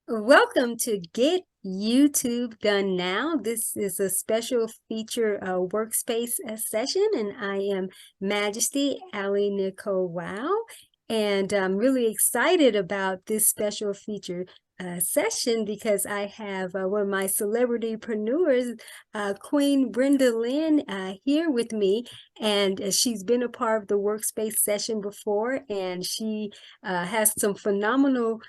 Welcome to Get YouTube Done Now. This is a special feature workspace session, and I am Majesty AliNICOLE Wow, and I'm really excited about this special feature session because I have one of my celebritypreneurs, Queen Brenda Lynn, here with me, and she's been a part of the workspace session before, and she has some phenomenal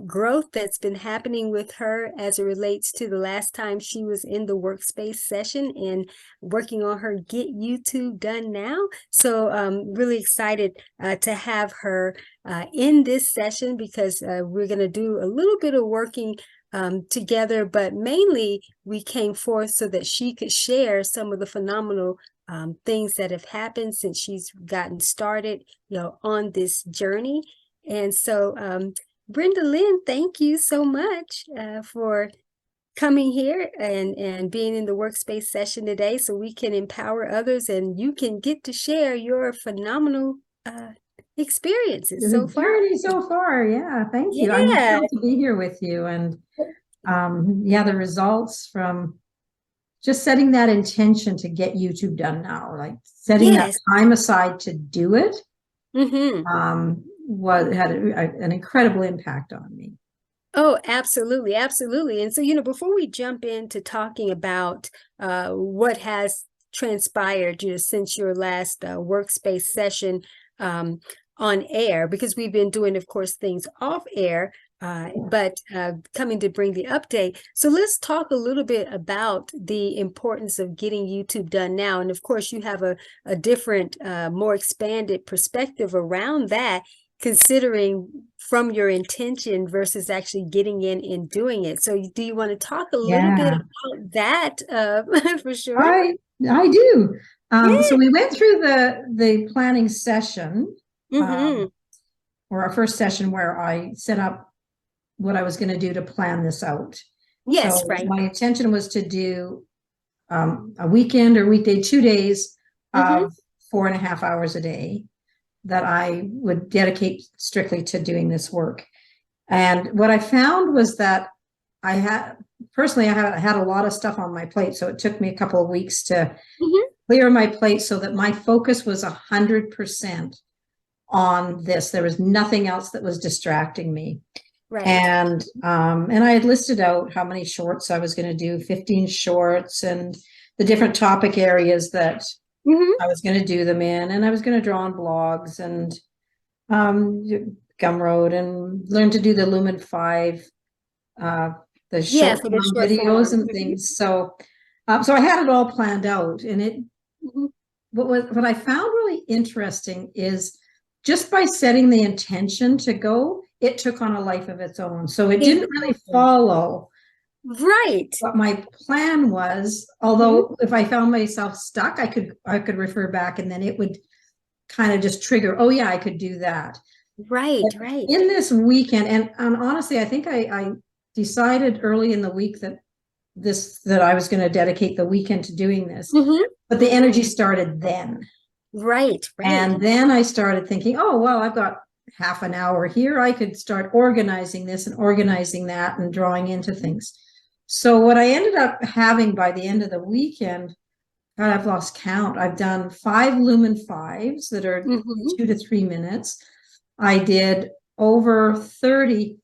growth that's been happening with her as it relates to the last time she was in the workspace session and working on her Get YouTube Done Now. So really excited to have her in this session because we're going to do a little bit of working together, but mainly we came forth so that she could share some of the phenomenal things that have happened since she's gotten started, on this journey. And so Brenda Lynn, thank you so much for coming here and being in the workspace session today so we can empower others and you can get to share your phenomenal experiences so far. Journey so far. Yeah, thank you. I'm Yeah. thrilled to be here with you. And yeah, the results from just setting that intention to get YouTube done now, like setting that Yes. time aside to do it, Mm-hmm. had an incredible impact on me. Oh, absolutely, absolutely. And so, before we jump into talking about what has transpired, since your last workspace session on air, because we've been doing, of course, things off air, but coming to bring the update. So let's talk a little bit about the importance of getting YouTube done now. And of course, you have a different, more expanded perspective around that, considering from your intention versus actually getting in and doing it. So do you want to talk a little bit Yeah, about that for sure? I do. So Yeah. we went through the planning session, Mm-hmm. or our first session where I set up what I was going to do to plan this out. Yes, So right. my intention was to do a weekend or weekday, 2 days Mm-hmm. of 4.5 hours a day that I would dedicate strictly to doing this work. And what I found was that I had personally, I had a lot of stuff on my plate. So it took me a couple of weeks to Mm-hmm. clear my plate so that my focus was 100% on this. There was nothing else that was distracting me. Right. And I had listed out how many shorts I was going to do, 15 shorts, and the different topic areas that Mm-hmm. I was going to do them in, and I was going to draw on blogs and um, Gumroad and learn to do the Lumen 5, uh, the Yeah, short for the short videos form. and things. So I had it all planned out, and Mm-hmm. what I found really interesting is just by setting the intention to go, it took on a life of its own. So it didn't really Exactly. follow Right. what my plan was. Mm-hmm. Although if I found myself stuck, I could refer back and then it would kind of just trigger, oh yeah, I could do that. Right, But right. in this weekend, and honestly, I think I decided early in the week that I was going to dedicate the weekend to doing this. Mm-hmm. But the Mm-hmm. energy started then. Right, right. And then I started thinking, oh, well, I've got half an hour here. I could start organizing this and organizing that and drawing into things. So what I ended up having by the end of the weekend, God, I've lost count. I've done 5 Lumen 5s that are Mm-hmm. 2 to 3 minutes. I did over 30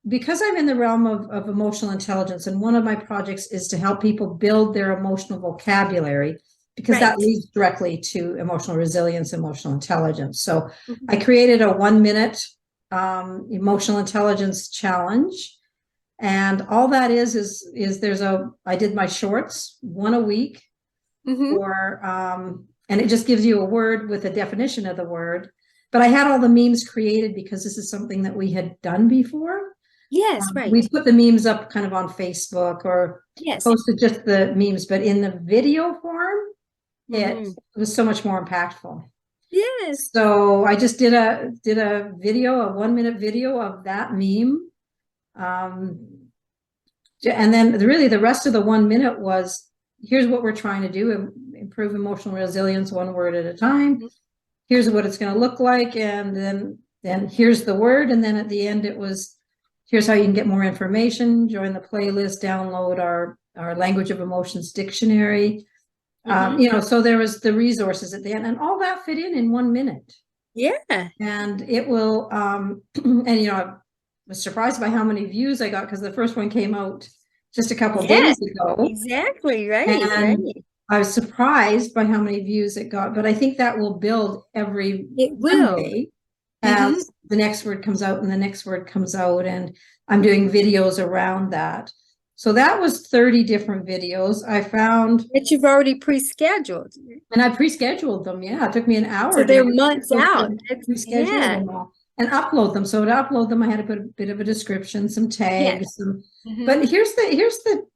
because I'm in the realm of emotional intelligence. And one of my projects is to help people build their emotional vocabulary because that Right. leads directly to emotional resilience, emotional intelligence. So Mm-hmm. I created a 1 minute emotional intelligence challenge. And all that is I did my shorts, one a week, Mm-hmm. and it just gives you a word with a definition of the word. But I had all the memes created because this is something that we had done before. Yes, right. We put the memes up kind of on Facebook or Yes. posted just the memes, but in the video form, it Mm-hmm. was so much more impactful. Yes. So I just did a video, a 1 minute video of that meme. And then really the rest of the 1 minute was, here's what we're trying to do, improve emotional resilience one word at a time. Here's what it's going to look like. And then here's the word. And then at the end, it was here's how you can get more information, join the playlist, download our language of emotions dictionary. You know, so there was the resources at the end, and all that fit in 1 minute. Yeah. And it will, and you know, I was surprised by how many views I got, because the first one came out just a couple days ago. Exactly, right, And right. I was surprised by how many views it got, but I think that will build every It will. Monday as the next word comes out and the next word comes out, and I'm doing videos around that. So that was 30 different videos I found. That you've already pre-scheduled. And I pre-scheduled them. Yeah, it took me an hour So to they're months out. pre-schedule Yeah. them all and upload them. So to upload them, I had to put a bit of a description, some tags. Yes. But here's the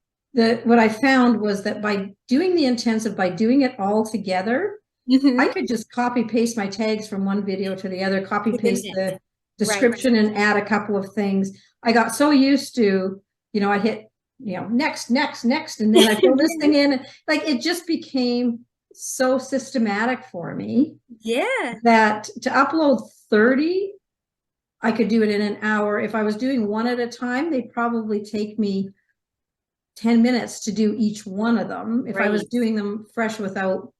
what I found was that by doing the intensive, by doing it all together, I could just copy paste my tags from one video to the other, copy paste the description and add a couple of things. I got so used to, you know, I hit, you know, next, and then I fill this thing in. Like, it just became so systematic for me. Yeah. That to upload 30, I could do it in an hour. If I was doing one at a time, they'd probably take me 10 minutes to do each one of them. If I was doing them fresh without,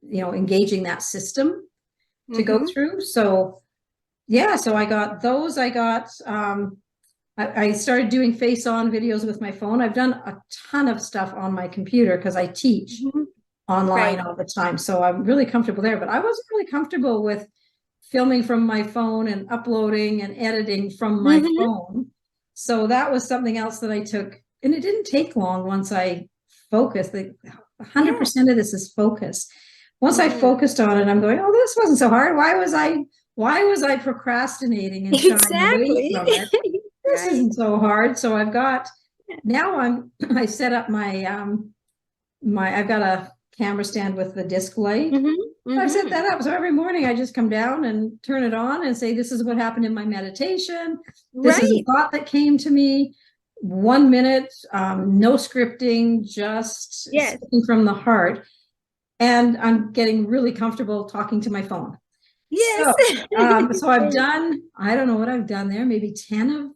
you know, engaging that system to go through. So yeah, so I got those. I got, I started doing face-on videos with my phone. I've done a ton of stuff on my computer because I teach online all the time. So I'm really comfortable there, but I wasn't really comfortable with filming from my phone and uploading and editing from my phone. So that was something else that I took, and it didn't take long once I focused. Like 100% of this is focus. Once I focused on it, I'm going, oh, this wasn't so hard. Why was I procrastinating and shying away from it? This isn't so hard. So I've got, now I set up my, I've got a camera stand with the disc light. I set that up. So every morning I just come down and turn it on and say, this is what happened in my meditation. This is a thought that came to me. 1 minute, no scripting, just speaking from the heart. And I'm getting really comfortable talking to my phone. Yes. So I've done, I don't know what I've done there, maybe 10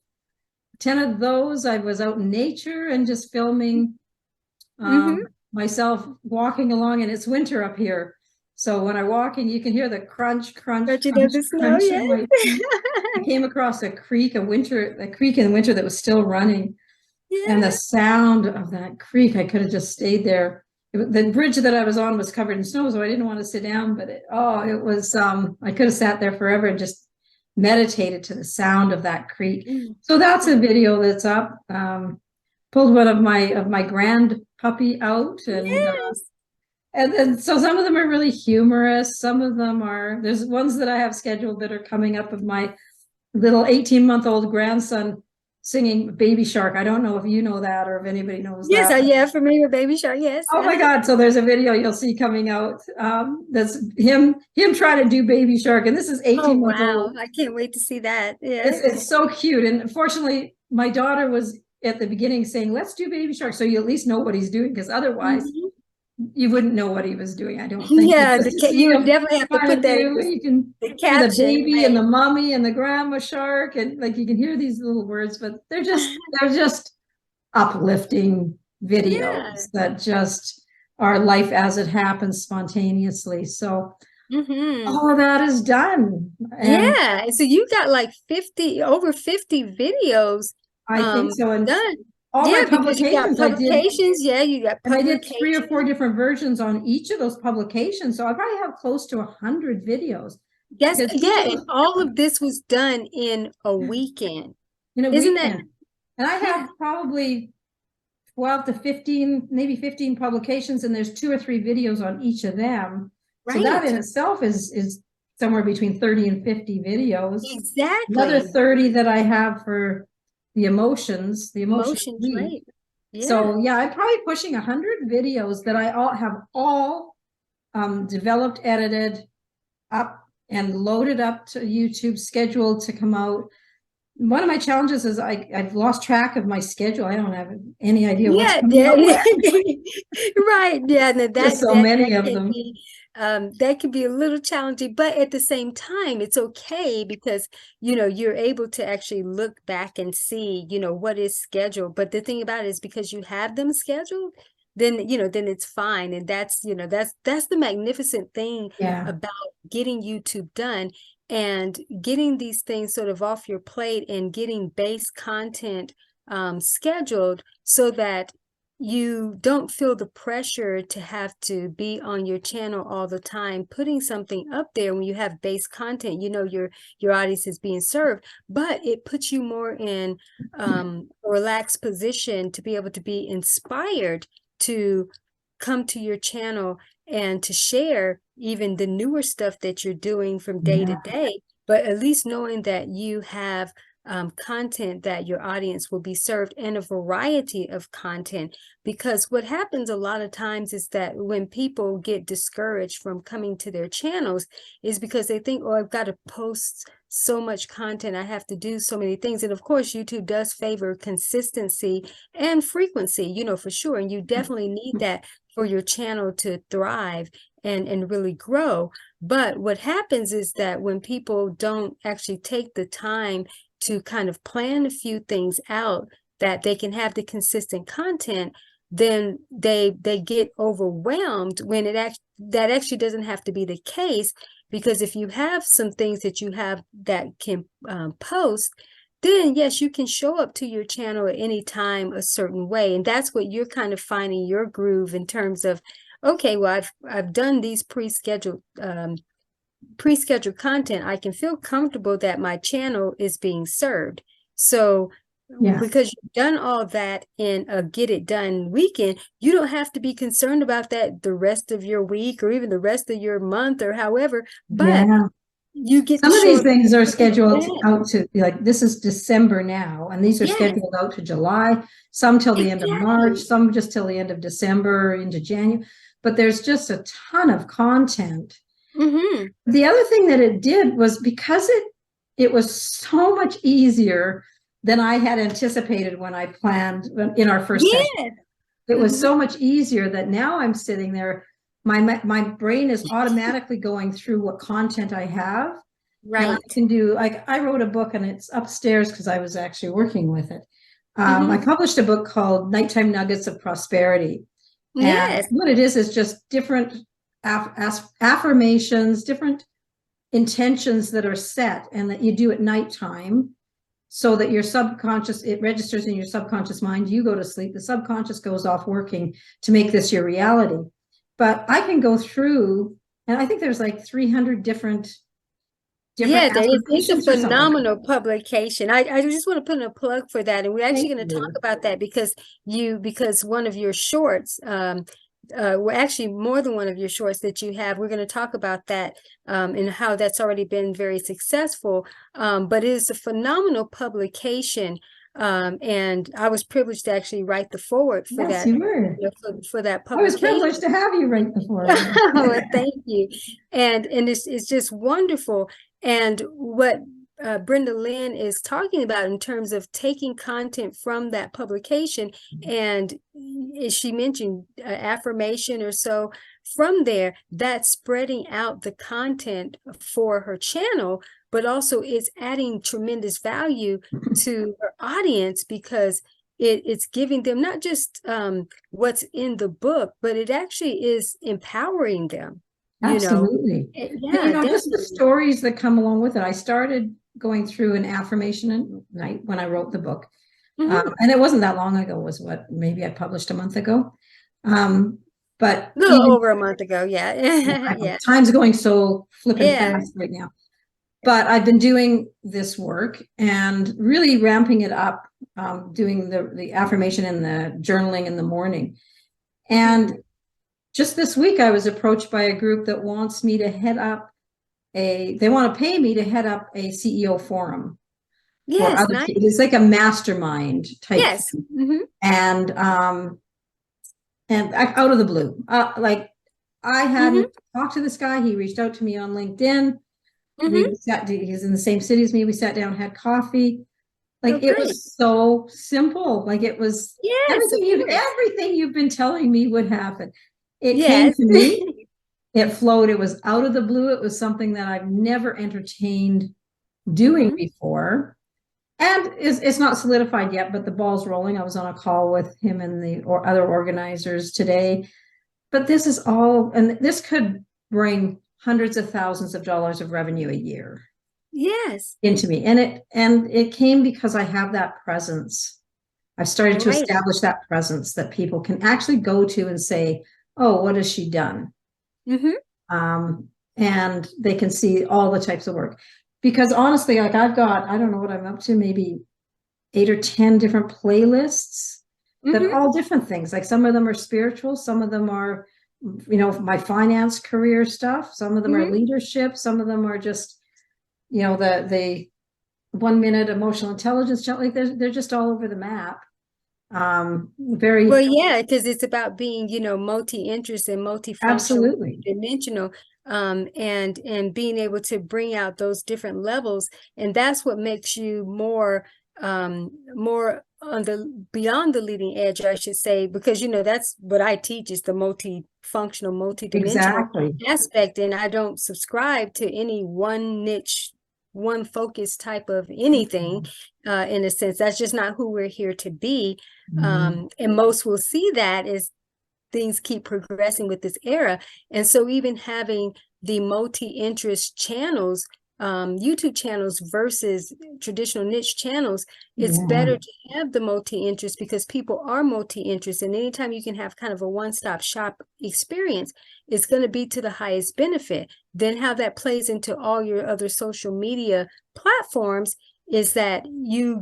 of those. I was out in nature and just filming myself walking along, and it's winter up here. So when I walk in, you can hear the crunch of the snow. I came across a creek, a creek in the winter that was still running. And the sound of that creek, I could have just stayed there. The bridge that I was on was covered in snow, so I didn't want to sit down, but it was, I could have sat there forever and just meditated to the sound of that creek. So that's a video that's up. Pulled one of my grand puppy out, and then so some of them are really humorous. Some of them there's ones that I have scheduled that are coming up of my little 18-month-old grandson singing Baby Shark. I don't know if you know that or if anybody knows that. Yes, yeah, familiar with Baby Shark, yes. Oh my God. So there's a video you'll see coming out. That's him trying to do Baby Shark. And this is 18 months old. I can't wait to see that. Yeah. It's so cute. And fortunately, my daughter was at the beginning saying, let's do Baby Shark, so you at least know what he's doing, because otherwise you wouldn't know what he was doing, I don't think. Yeah, you would definitely have to put that in you can hear the baby and the mommy and the grandma shark, and like you can hear these little words, but they're just uplifting videos that just are life as it happens spontaneously. So all of that is done. And so you got like over 50 videos. I think so. And done. All my publications, you got publications. You got publications. I did 3 or 4 different versions on each of those publications. So I probably have close to 100 videos. And all of this was done in a weekend. Isn't that? And I have probably 12 to 15, maybe 15 publications, and there's 2 or 3 videos on each of them. So that in itself is somewhere between 30 and 50 videos. Exactly. Another 30 that I have for the emotions, right. So yeah, I'm probably pushing 100 videos that I have all developed, edited up, and loaded up to YouTube, scheduled to come out. one of my challenges is I've lost track of my schedule. I don't have any idea what's Yeah, coming yeah. up when. Right. Yeah, no, There's so many of them. That can be a little challenging, but at the same time, it's okay because you're able to actually look back and see, what is scheduled. But the thing about it is because you have them scheduled, then it's fine. And that's the magnificent thing Yeah. about getting YouTube done and getting these things sort of off your plate and getting base content scheduled so that you don't feel the pressure to have to be on your channel all the time, putting something up there when you have base content, your audience is being served, but it puts you more in a relaxed position to be able to be inspired to come to your channel and to share even the newer stuff that you're doing from day to day, but at least knowing that you have content that your audience will be served and a variety of content. Because what happens a lot of times is that when people get discouraged from coming to their channels is because they think, oh, I've got to post so much content, I have to do so many things. And of course, YouTube does favor consistency and frequency, for sure. And you definitely need that for your channel to thrive and really grow. But what happens is that when people don't actually take the time to kind of plan a few things out that they can have the consistent content, then they get overwhelmed when that actually doesn't have to be the case. Because if you have some things that you have that can post, then yes, you can show up to your channel at any time a certain way. And that's what you're kind of finding your groove in terms of, okay, well, I've done these pre-scheduled content. I can feel comfortable that my channel is being served. So because you've done all that in a get it done weekend, you don't have to be concerned about that the rest of your week or even the rest of your month or however, but you get some to of show these things are scheduled out to, like, this is December now, and these are scheduled out to July, some till the end of March, some just till the end of December into January, but there's just a ton of content. The other thing that it did was because it was so much easier than I had anticipated when I planned in our first session. It was so much easier that now I'm sitting there, my brain is automatically going through what content I have. And I can do, like, I wrote a book and it's upstairs because I was actually working with it. I published a book called Nighttime Nuggets of Prosperity. And what it is just different affirmations, different intentions that are set and that you do at nighttime so that your subconscious, it registers in your subconscious mind. You go to sleep, the subconscious goes off working to make this your reality. But I can go through, and I think there's like 300 different it's a phenomenal publication. I just want to put in a plug for that, and we're actually going to talk about that because one of your shorts, well, actually more than one of your shorts that you have, we're going to talk about that and how that's already been very successful. But it is a phenomenal publication. And I was privileged to actually write the foreword for that. You were. For that publication. I was privileged to have you write the foreword. Well, thank you. And it's just wonderful. And what Brenda Lynn is talking about in terms of taking content from that publication, and as she mentioned, affirmation or so from there, that's spreading out the content for her channel, but also it's adding tremendous value to her audience because it's giving them not just what's in the book, but it actually is empowering them. Absolutely. Yeah, just the stories that come along with it. I started going through an affirmation at night when I wrote the book. And it wasn't that long ago, was what, maybe I published a month ago. But a little over a month ago, yeah. Time's going so flipping fast right now. But I've been doing this work and really ramping it up, doing the affirmation and the journaling in the morning. And just this week, I was approached by a group that wants me to head up they want to pay me to head up a CEO forum. Nice. It's like a mastermind type thing. And out of the blue, like I hadn't talked to this guy. He reached out to me on LinkedIn. He's in the same city as me. We sat down, had coffee. Oh, Like it great. was so simple. Like it was Yes, of course. everything you've been telling me would happen. It came Yes. to me, it flowed, it was out of the blue. It was something that I've never entertained doing Hmm. before. And it's not solidified yet, but the ball's rolling. I was on a call with him and the other organizers today. But this is all, and this could bring hundreds of thousands of dollars of revenue a year Yes. into me. And it came because I have that presence. I've started to Right. establish that presence that people can actually go to and say, oh, what has she done? Hmm. And they can see all the types of work. Because honestly, like I've got, I don't know what I'm up to, maybe 8 or 10 different playlists that are Hmm. all different things. Like some of them are spiritual, some of them are, my finance career stuff, some of them are Hmm. leadership, some of them are just, the 1 minute emotional intelligence, like they're just all over the map. Well, Very yeah, because it's about being, multi-interest and multifunctional, absolutely. dimensional, and being able to bring out those different levels, and that's what makes you more on the beyond the leading edge, I should say, because that's what I teach is the multifunctional, multidimensional Exactly. aspect, and I don't subscribe to any one niche, one focus type of anything. In a sense, that's just not who we're here to be. Mhm. And most will see that as things keep progressing with this era. And so even having the multi-interest channels, YouTube channels versus traditional niche channels, it's Yeah, better to have the multi-interest because people are multi-interest. And anytime you can have kind of a one-stop shop experience, it's going to be to the highest benefit. Then how that plays into all your other social media platforms is that you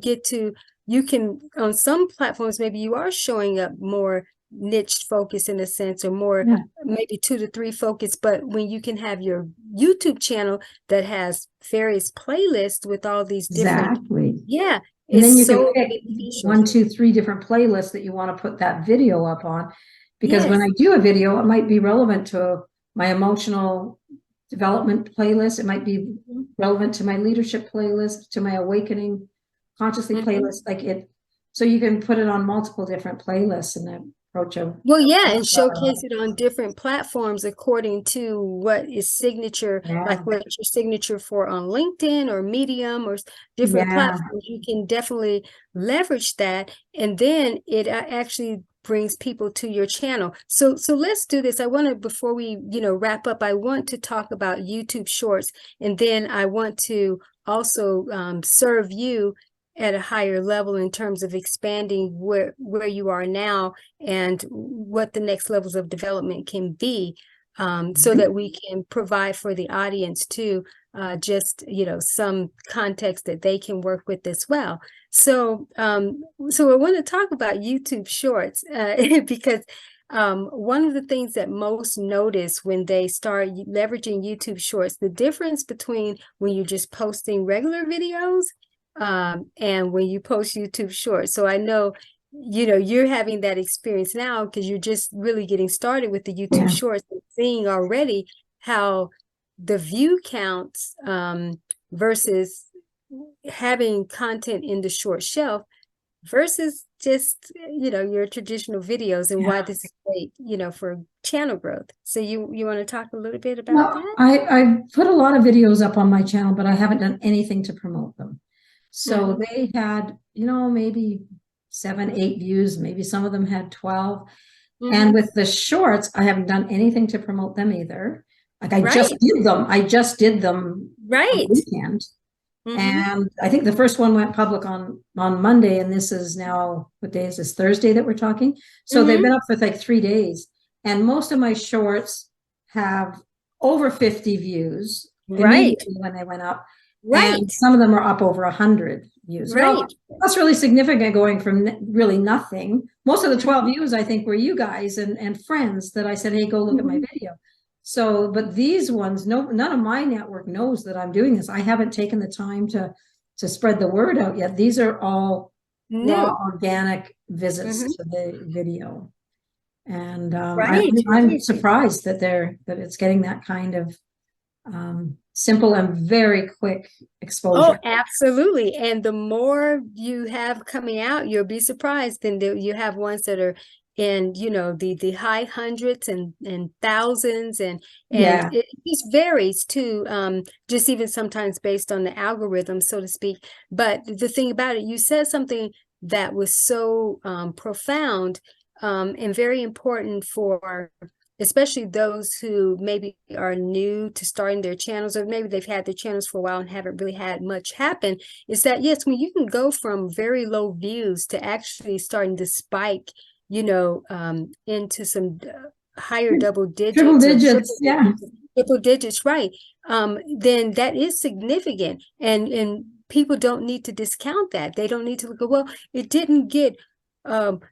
can, on some platforms, maybe you are showing up more niche focus in a sense, or more yeah, maybe 2 to 3 focus. But when you can have your YouTube channel that has various playlists with all these different, exactly. yeah, And it's then you can so pick beneficial. 1, 2, 3 different playlists that you want to put that video up on. Because when I Yes. do a video, it might be relevant to my emotional development playlist. It might be relevant to my leadership playlist, to my awakening consciously Mhm. playlist. Like it, so you can put it on multiple different playlists and approach a, Well, yeah, and showcase it on different platforms according to what is signature, yeah, like what's your signature for on LinkedIn or Medium or different yeah, platforms. You can definitely leverage that, and then it actually brings people to your channel. So let's do this. I want to, before we, wrap up, I want to talk about YouTube Shorts, and then I want to also serve you at a higher level in terms of expanding where you are now and what the next levels of development can be, so that we can provide for the audience too, just some context that they can work with as well. So I want to talk about YouTube Shorts, because one of the things that most notice when they start leveraging YouTube Shorts, the difference between when you're just posting regular videos, and when you post YouTube Shorts. So I know, you're having that experience now because you're just really getting started with the YouTube yeah. Shorts and seeing already how the view counts, versus having content in the short shelf versus just, your traditional videos, and why Yeah. this is great, for channel growth. So you want to talk a little bit about Well, that? I put a lot of videos up on my channel, but I haven't done anything to promote them. So Mm-hmm. they had, maybe 7, 8 views, maybe some of them had 12. And Mm-hmm. with the shorts, I haven't done anything to promote them either. Like I just Right. did them. I just did them on the Right. weekend. Mm-hmm. And I think the first one went public on Monday, and this is now, what day is this? Thursday that we're talking. So they've Mm-hmm. been up for like 3 days. And most of my shorts have over 50 views Right. immediately when they went up. And Right. some of them are up over 100 views. Well, Right. that's really significant going from really nothing. Most of the 12 Mhm. views, I think, were you guys and friends that I said, hey, go look at my Mhm. video. So, but these ones, none of my network knows that I'm doing this. I haven't taken the time to spread the word out yet. These are all raw, New. organic visits Mhm. to the video. And Right. I'm Right. surprised that it's getting that kind of simple and very quick Oh, exposure. absolutely. And the more you have coming out, you'll be surprised. And you have ones that are in, the high hundreds and thousands, and Yeah. it just varies too, just even sometimes based on the algorithm, so to speak. But the thing about it, you said something that was so profound and very important for especially those who maybe are new to starting their channels, or maybe they've had their channels for a while and haven't really had much happen, is that yes, when you can go from very low views to actually starting to spike, into some higher double Triple digits or digits. Yeah. triple digits, right? Then that is significant, and people don't need to discount that. They don't need to look at, well, it didn't get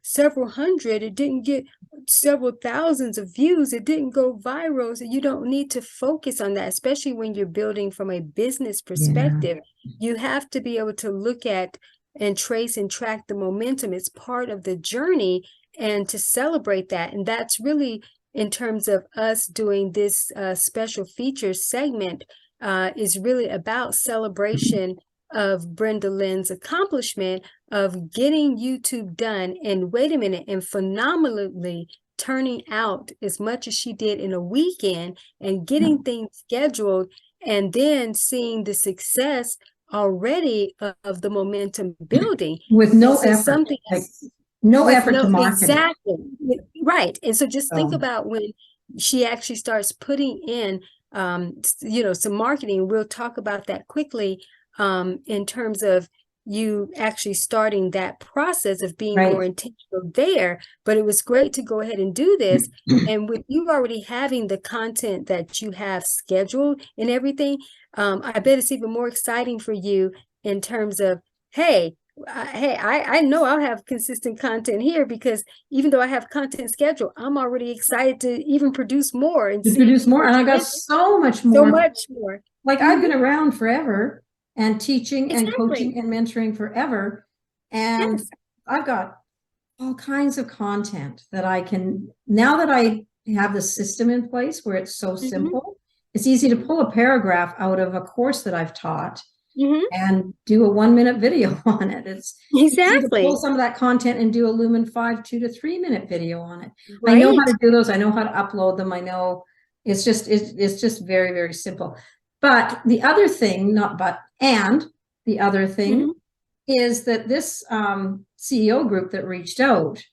several hundred, it didn't get several thousands of views, it didn't go viral. So you don't need to focus on that, especially when you're building from a business perspective. You have to be able to look at and trace and track the momentum. It's part of the journey, and to celebrate that. And that's really, in terms of us doing this special features segment, is really about celebration of Brenda Lynn's accomplishment of getting YouTube done, and wait a minute, and phenomenally turning out as much as she did in a weekend, and getting things scheduled, and then seeing the success already of the momentum building With no so effort. something Like, no with effort no to market exactly right. And so just think So, about when she actually starts putting in some marketing. We'll talk about that quickly, in terms of you actually starting that process of being more right. intentional there. But it was great to go ahead and do this. And with you already having the content that you have scheduled and everything, I bet it's even more exciting for you in terms of, hey, I know I'll have consistent content here, because even though I have content scheduled, I'm already excited to even produce more and To see produce more. people And I got take so much so more. much more. Like, I've been around forever and teaching and Exactly. coaching and mentoring forever. And Yes. I've got all kinds of content that I can, now that I have the system in place where it's so simple, it's easy to pull a paragraph out of a course that I've taught and do a 1-minute video on it. It's easy to pull Exactly. some of that content and do a Lumen 5 2 to 3 minute video on it. I Right. know how to do those. I know how to upload them. I know it's just very, very simple. But the other thing, the other thing is that this CEO group that reached out,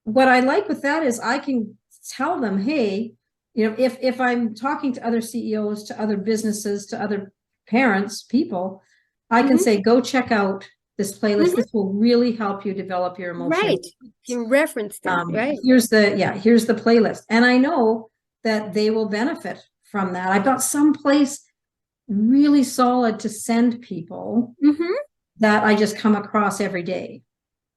what I like with that is I can tell them, hey, if I'm talking to other CEOs, to other businesses, to other parents, people, I can say, go check out this playlist. This will really help you develop your emotional. Right. You can reference them, right? Here's the playlist. And I know that they will benefit from that. I've got some place really solid to send people that I just come across every day.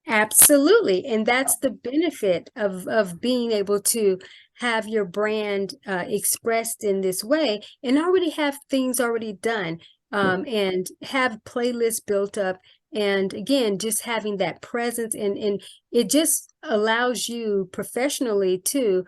Absolutely. And that's the benefit of being able to have your brand expressed in this way, and already have things already done, and have playlists built up. And again, just having that presence, and it just allows you professionally to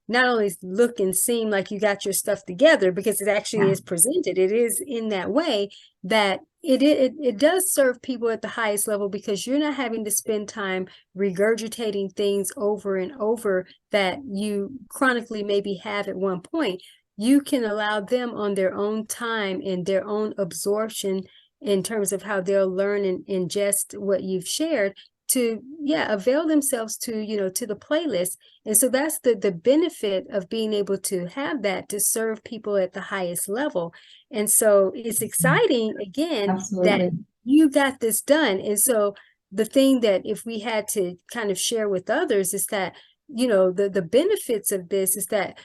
not only look and seem like you got your stuff together, because it actually is presented, it is in that way that it does serve people at the highest level, because you're not having to spend time regurgitating things over and over that you chronically maybe have at one point. You can allow them on their own time and their own absorption, in terms of how they'll learn and ingest what you've shared, to avail themselves to the playlist. And so that's the benefit of being able to have that, to serve people at the highest level. And so it's exciting, again, Absolutely. that you got this done. And so the thing that, if we had to kind of share with others, is that the benefits of this is that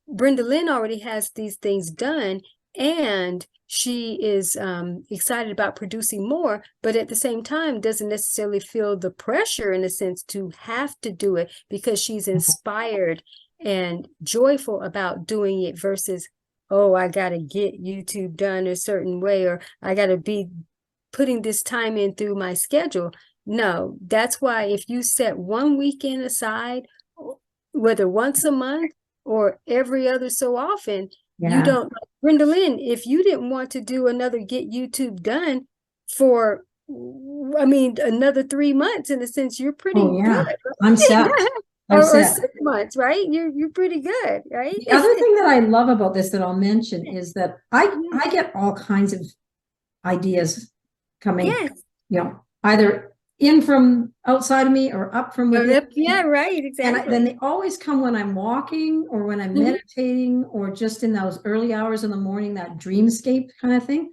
Brenda Lynn already has these things done, and she is excited about producing more, but at the same time doesn't necessarily feel the pressure, in a sense, to have to do it, because she's inspired and joyful about doing it, versus, oh, I got to get YouTube done a certain way, or I got to be putting this time in through my schedule. No, that's why if you set one weekend aside, whether once a month or every other so often, you Yeah. don't, Brenda Lynn, if you didn't want to do another Get YouTube Done for, I mean, another 3 months, in a sense, you're pretty Oh, good, yeah. I'm set. right? I'm Or set. 6 months, right? You're pretty good, right? The other thing that I love about this that I'll mention is that I Yeah. get all kinds of ideas coming, Yes. either in from outside of me or up from within. Yeah, right, And then exactly. they always come when I'm walking or when I'm Mhm. meditating or just in those early hours in the morning, that dreamscape kind of thing.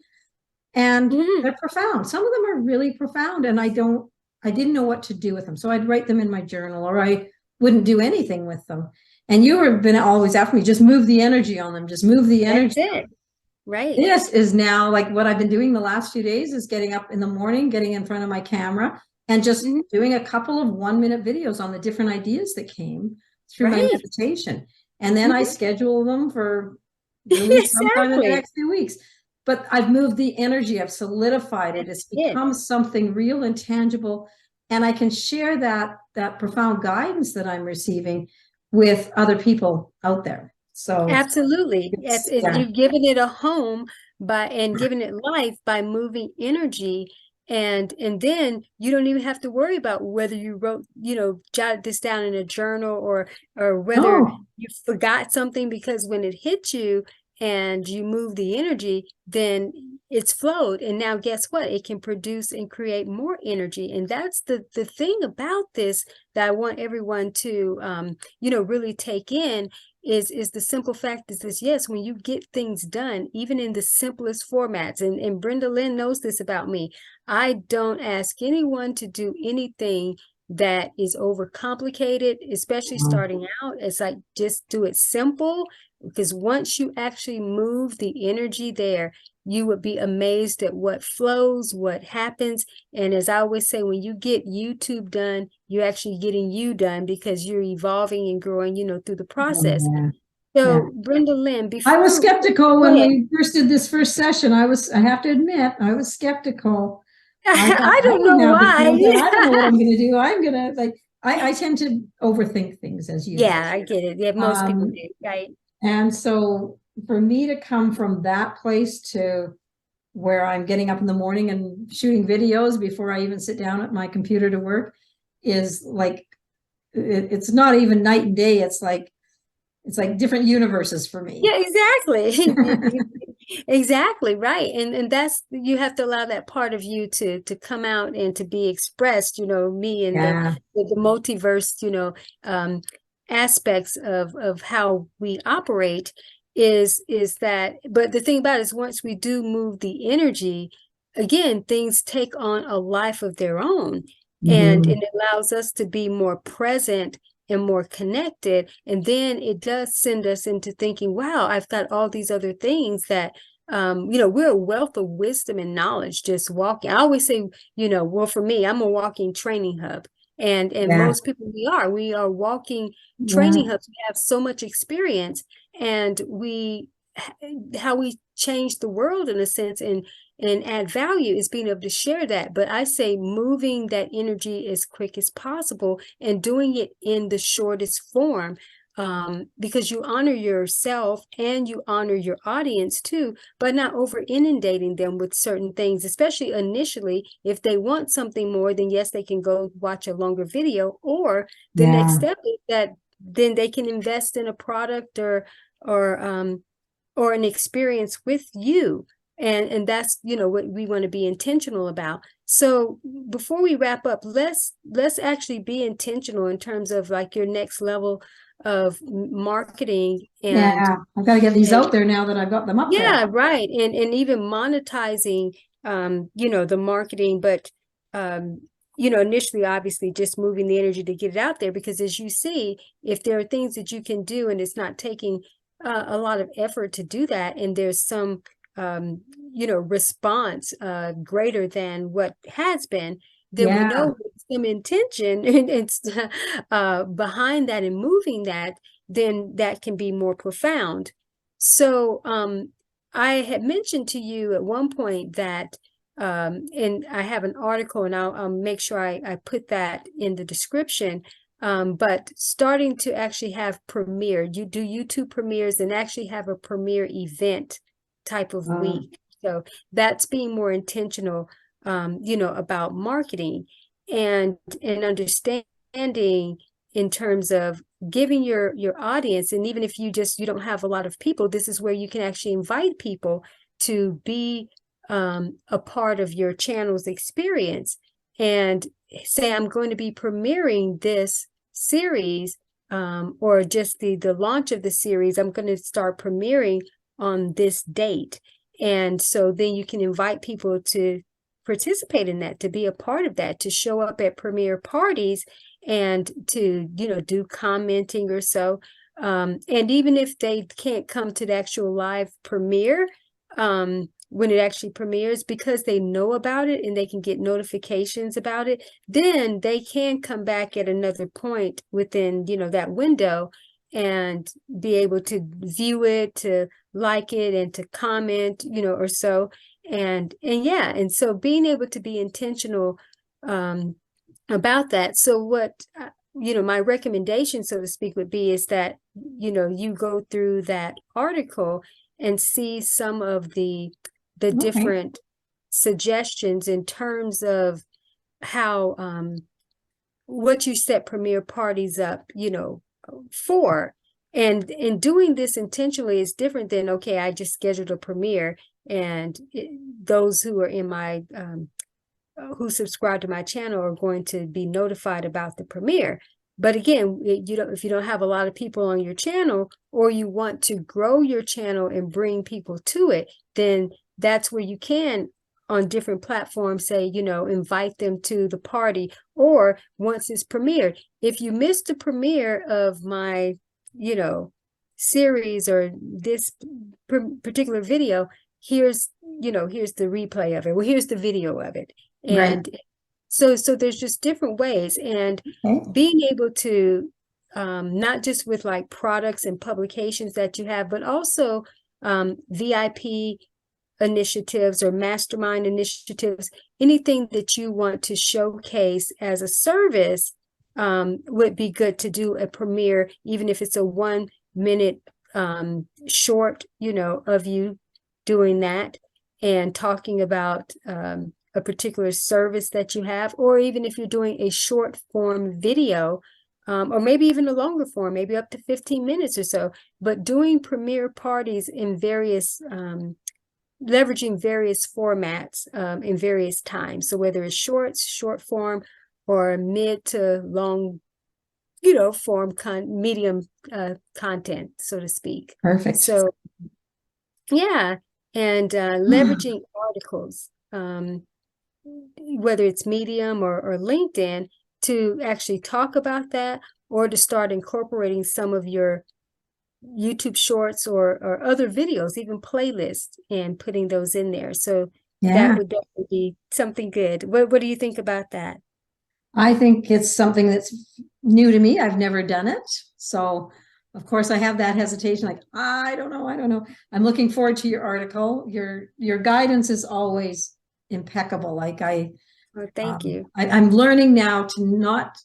And Mhm. they're profound. Some of them are really profound, and I didn't know what to do with them. So I'd write them in my journal, or I wouldn't do anything with them. And you have been always after me, just move the energy on them, just move the That's energy. it. Right. This is now like what I've been doing the last few days is getting up in the morning, getting in front of my camera, and just Mhm. doing a couple of 1-minute videos on the different ideas that came through my Right. meditation. And then I Mhm. schedule them for release sometime in the Exactly. next few weeks. But I've moved the energy, I've solidified it. That's It's it. become something real and tangible. And I can share that profound guidance that I'm receiving with other people out there. So Absolutely. it's, And yeah. you've given it a home and giving it life by moving energy. And then you don't even have to worry about whether you wrote, jotted this down in a journal, or whether Oh, you forgot something, because when it hits you and you move the energy, then it's flowed. And now guess what? It can produce and create more energy. And that's the thing about this that I want everyone to really take in, is the simple fact is this: yes, when you get things done, even in the simplest formats, and Brenda Lynn knows this about me, I don't ask anyone to do anything that is overcomplicated, especially starting out. It's like, just do it simple, because once you actually move the energy there, you would be amazed at what flows, what happens. And as I always say, when you get YouTube done, you're actually getting you done, because you're evolving and growing, through the process. yeah, yeah. So, Brenda Lynn, I was before, skeptical go when ahead. we first did this first session. I have to admit, I was skeptical. I thought, I I don't don't know have the content. I don't know what why. I'm going to do. I'm going to I tend to overthink things as you know. Yeah, I get it. Yeah, most people Um, do, right? and so for me to come from that place to where I'm getting up in the morning and shooting videos before I even sit down at my computer to work is like, it's not even night and day. It's like different universes for me. Yeah, exactly. Exactly, right. And that's, you have to allow that part of you to come out and to be expressed, me and Yeah, the multiverse, aspects of how we operate, is that. But the thing about it is, once we do move the energy, again, things take on a life of their own, and mhm. it allows us to be more present and more connected. And then it does send us into thinking, wow, I've got all these other things that, we're a wealth of wisdom and knowledge just walking. I always say, well, for me, I'm a walking training hub. And Yeah, most people, we are walking yeah, training hubs. We have so much experience, and how we change the world, in a sense, and add value, is being able to share that. But I say moving that energy as quick as possible and doing it in the shortest form, because you honor yourself and you honor your audience too, but not over inundating them with certain things, especially initially. If they want something more, then yes, they can go watch a longer video, or the next yeah, step is that then they can invest in a product, or or an experience with you. And that's, what we want to be intentional about. So before we wrap up, let's actually be intentional in terms of like your next level of marketing, and yeah. I've got to get these out there now that I've got them up there. yeah, right. And even monetizing, the marketing, but initially, obviously, just moving the energy to get it out there, because as you see, if there are things that you can do and it's not taking a lot of effort to do that, and there's some response greater than what has been, then we Yeah, know some intention and it's behind that and moving that, then that can be more profound. So I had mentioned to you at one point that, and I have an article, and I'll make sure I put that in the description, but starting to actually have premiere, you do YouTube premieres and actually have a premiere event type of week. So that's being more intentional, about marketing and understanding in terms of giving your audience, and even if you don't have a lot of people, this is where you can actually invite people to be a part of your channel's experience and say, I'm going to be premiering this series, or just the launch of the series. I'm going to start premiering on this date. And so then you can invite people to participate in that, to be a part of that, to show up at premiere parties and to, do commenting or so. And even if they can't come to the actual live premiere, when it actually premieres, because they know about it and they can get notifications about it, then they can come back at another point within, that window and be able to view it, to like it, and to comment, or so. And yeah, and so being able to be intentional about that. So what, my recommendation, so to speak, would be is that, you go through that article and see some of the different suggestions in terms of how, what you set premiere parties up, for. And doing this intentionally is different than, okay, I just scheduled a premiere and those who are in my, who subscribe to my channel are going to be notified about the premiere. But again, if you don't have a lot of people on your channel, or you want to grow your channel and bring people to it, then that's where you can, on different platforms, say, invite them to the party, or once it's premiered. If you missed the premiere of my, series or this particular video, here's the replay of it. Well, here's the video of it. And so there's just different ways, and being able to, not just with like products and publications that you have, but also VIP initiatives or mastermind initiatives, anything that you want to showcase as a service, would be good to do a premiere, even if it's a 1-minute short, of you doing that and talking about a particular service that you have, or even if you're doing a short form video, or maybe even a longer form, maybe up to 15 minutes or so, but doing premiere parties in various, leveraging various formats in various times. So whether it's short form, or mid to long, form medium content, so to speak. Perfect. So yeah, and leveraging articles, whether it's Medium or LinkedIn, to actually talk about that, or to start incorporating some of your YouTube shorts or other videos, even playlists, and putting those in there. So that would definitely be something good. What do you think about that? I think it's something that's new to me. I've never done it. So of course I have that hesitation, like, I don't know. I'm looking forward to your article. Your guidance is always impeccable. Like Thank you. I'm learning now to not,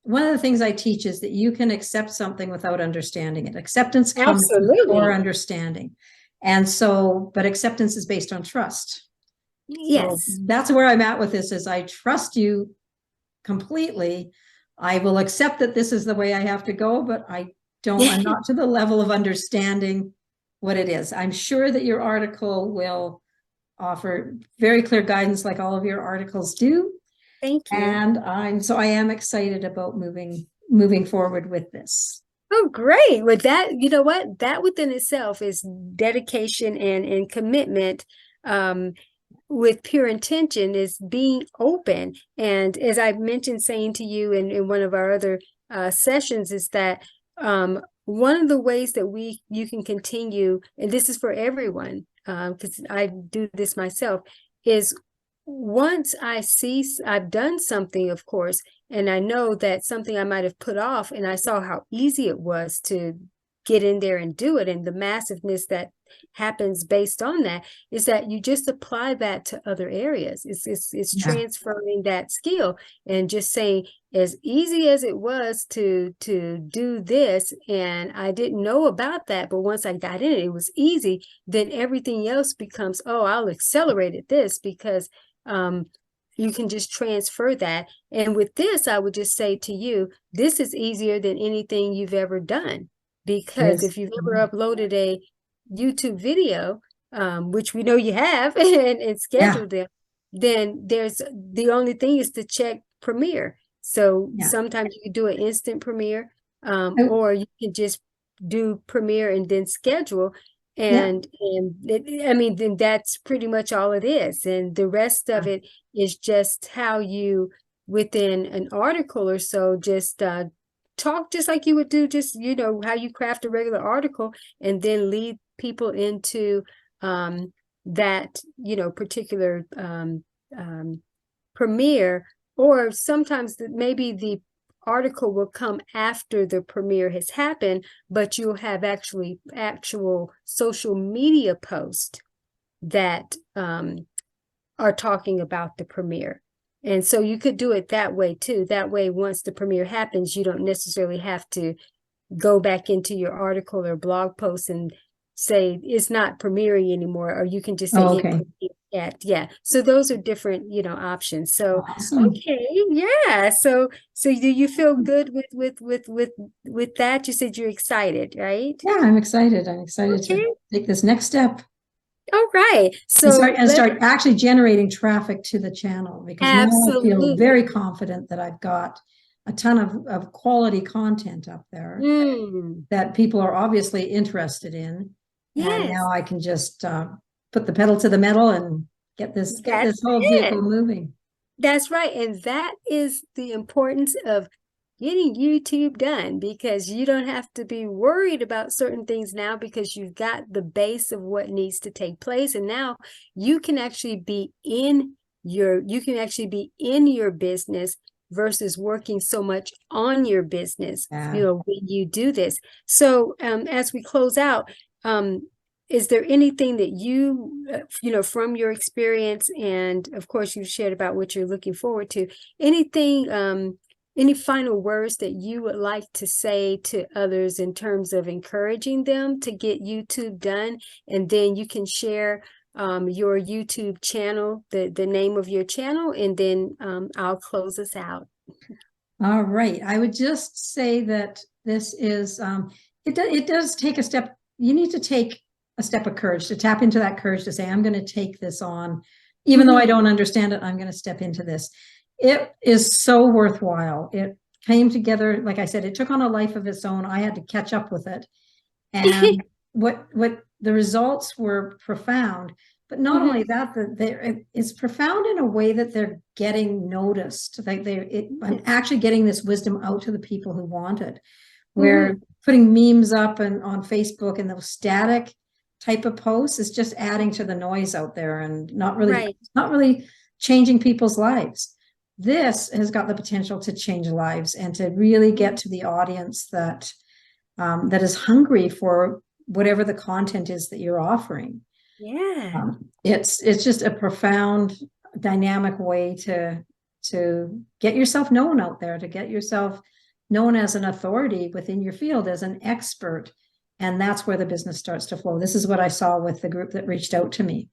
one of the things I teach is that you can accept something without understanding it. Acceptance comes before understanding. And so, but acceptance is based on trust. Yes. So that's where I'm at with this, is I trust you completely. I will accept that this is the way I have to go, but I'm not to the level of understanding what it is. I'm sure that your article will offer very clear guidance, like all of your articles do. Thank you. And I am excited about moving forward with this. Oh, great. Well, that, you know what, that within itself is dedication and commitment, with pure intention, is being open. And as I mentioned, saying to you in one of our other sessions, is that one of the ways that you can continue, and this is for everyone, because I do this myself, is once I see I've done something, of course, and I know that something I might have put off, and I saw how easy it was to get in there and do it, and the massiveness that happens based on that is that you just apply that to other areas. It's transferring that skill and just saying, as easy as it was to do this, and I didn't know about that, but once I got in it, it was easy. Then everything else becomes, oh, I'll accelerate at this because you can just transfer that. And with this, I would just say to you, this is easier than anything you've ever done. Because if you've ever uploaded a YouTube video, which we know you have, and scheduled them, then there's the only thing is to check Premiere. So sometimes you can do an instant Premiere, or you can just do Premiere and then schedule. And I mean, then that's pretty much all it is. And the rest of it is just how you, within an article or so, just talk just like you would do, just, you know, how you craft a regular article, and then lead people into that, you know, particular premiere. Or sometimes maybe the article will come after the premiere has happened, but you'll have actual social media posts that are talking about the premiere. And so you could do it that way too. That way, once the premiere happens, you don't necessarily have to go back into your article or blog post and say it's not premiering anymore, or you can just say it premiered at, so those are different, you know, options. So okay, so do you feel good with that? You said you're excited, right? I'm excited to take this next step. All right, so start actually generating traffic to the channel, because now I feel very confident that I've got a ton of quality content up there that people are obviously interested in. And now I can just put the pedal to the metal and get this whole vehicle moving. That's right. And that is the importance of getting YouTube done, because you don't have to be worried about certain things now, because you've got the base of what needs to take place. And now you can actually be in your business versus working so much on your business, you know, when you do this. So as we close out, is there anything that you know, from your experience, and of course you've shared about what you're looking forward to, anything, any final words that you would like to say to others in terms of encouraging them to get YouTube done? And then you can share your YouTube channel, the name of your channel, and then I'll close us out. All right. I would just say that this is, it does take a step. You need to take a step of courage, to tap into that courage to say, I'm going to take this on, even though I don't understand it, I'm going to step into this. It is so worthwhile. It came together, like I said, it took on a life of its own. I had to catch up with it. And what the results were profound, but not only that, it's profound in a way that they're getting noticed. Like I'm actually getting this wisdom out to the people who want it. Where putting memes up and on Facebook and those static type of posts is just adding to the noise out there and not really changing people's lives. This has got the potential to change lives and to really get to the audience that that is hungry for whatever the content is that you're offering. It's just a profound, dynamic way to get yourself known out there, to get yourself known as an authority within your field, as an expert. And that's where the business starts to flow. This is what I saw with the group that reached out to me.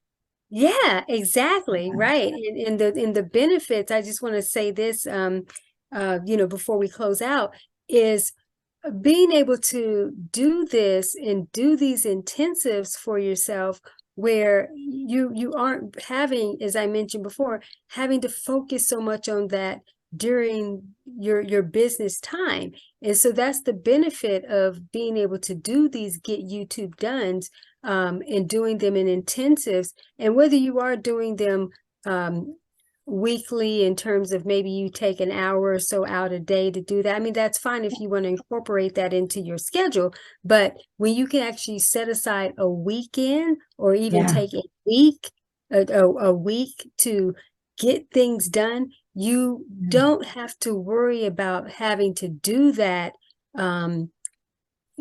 Yeah, exactly. Right. And the benefits, I just want to say this, you know, before we close out, is being able to do this and do these intensives for yourself, where you aren't having, as I mentioned before, having to focus so much on that during your business time. And so that's the benefit of being able to do these Get YouTube Dones, and doing them in intensives. And whether you are doing them weekly, in terms of maybe you take an hour or so out a day to do that, I mean, that's fine if you want to incorporate that into your schedule. But when you can actually set aside a weekend, or even take a week to get things done, you don't have to worry about having to do that,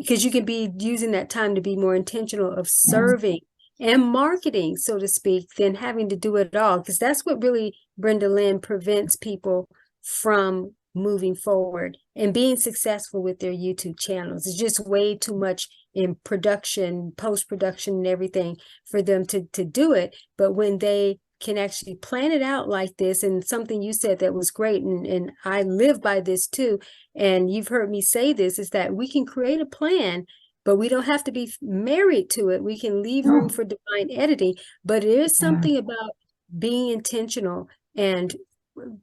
because you can be using that time to be more intentional of serving and marketing, so to speak, than having to do it all. Because that's what really, Brenda Lynn, prevents people from moving forward and being successful with their YouTube channels. It's just way too much in production, post-production and everything for them to do it. But when they can actually plan it out like this, and something you said that was great, and I live by this too, and you've heard me say this, is that we can create a plan, but we don't have to be married to it. We can leave room for divine editing, but it is something about being intentional and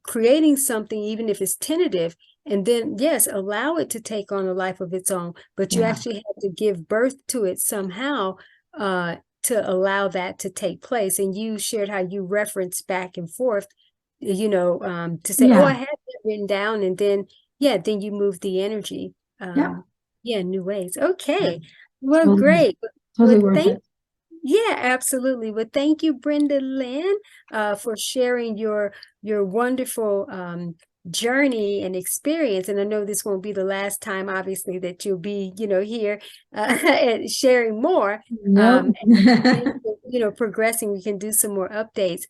creating something, even if it's tentative, and then, yes, allow it to take on a life of its own, but you actually have to give birth to it somehow to allow that to take place. And you shared how you reference back and forth, you know, to say, oh, I had that written down, and then, then you move the energy. New ways. Okay. Well, totally. Great. Totally worth it. Yeah, absolutely. Well, thank you, Brenda Lynn, for sharing your wonderful journey and experience. And I know this won't be the last time, obviously, that you'll be, here and sharing more. Nope. And, progressing, we can do some more updates.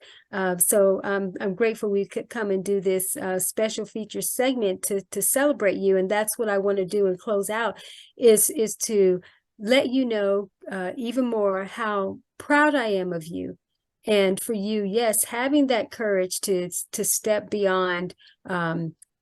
So I'm grateful we could come and do this special feature segment to celebrate you. And that's what I want to do and close out is to let you know even more how proud I am of you. And for you, yes, having that courage to step beyond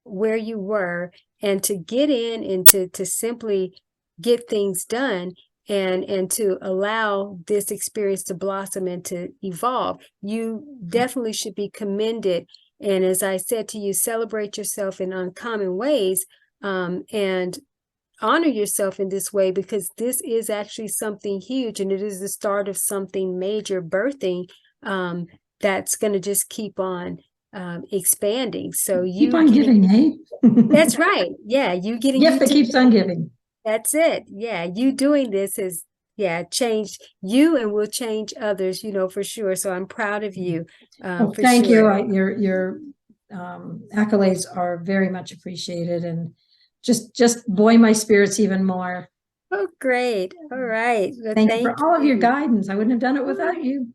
where you were and to get in and to simply get things done and to allow this experience to blossom and to evolve. You definitely should be commended. And as I said to you, celebrate yourself in uncommon ways and honor yourself in this way, because this is actually something huge, and it is the start of something major birthing that's going to just keep on expanding. So you keep on giving, hey? That's right. Yeah, you getting gift that keeps on giving. That's it. Yeah, you doing this has changed you and will change others, for sure. So I'm proud of you. Well, thank you. Your accolades are very much appreciated, and just buoy my spirits even more. Oh, great. All right. Well, thank you for all of your guidance. I wouldn't have done it without you.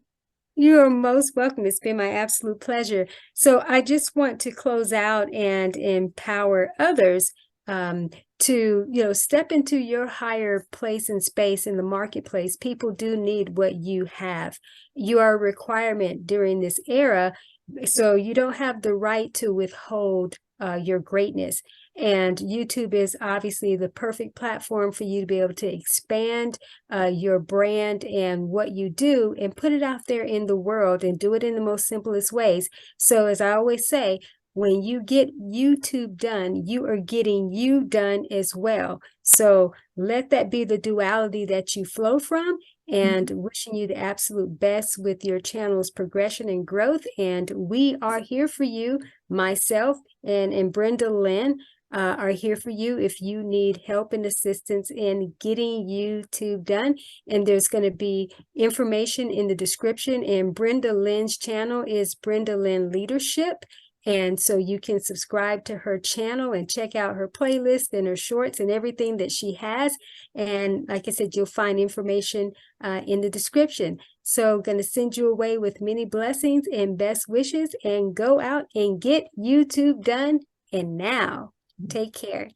You are most welcome. It's been my absolute pleasure. So I just want to close out and empower others to, step into your higher place and space in the marketplace. People do need what you have. You are a requirement during this era, so you don't have the right to withhold your greatness. And YouTube is obviously the perfect platform for you to be able to expand your brand and what you do and put it out there in the world and do it in the most simplest ways. So as I always say, when you get YouTube done, you are getting you done as well. So let that be the duality that you flow from, and wishing you the absolute best with your channel's progression and growth. And we are here for you. Myself and Brenda Lynn are here for you if you need help and assistance in getting YouTube done. And there's going to be information in the description. And Brenda Lynn's channel is Brenda Lynn Leadership. And so you can subscribe to her channel and check out her playlist and her shorts and everything that she has. And like I said, you'll find information in the description. So going to send you away with many blessings and best wishes, and go out and get YouTube done. And now, take care.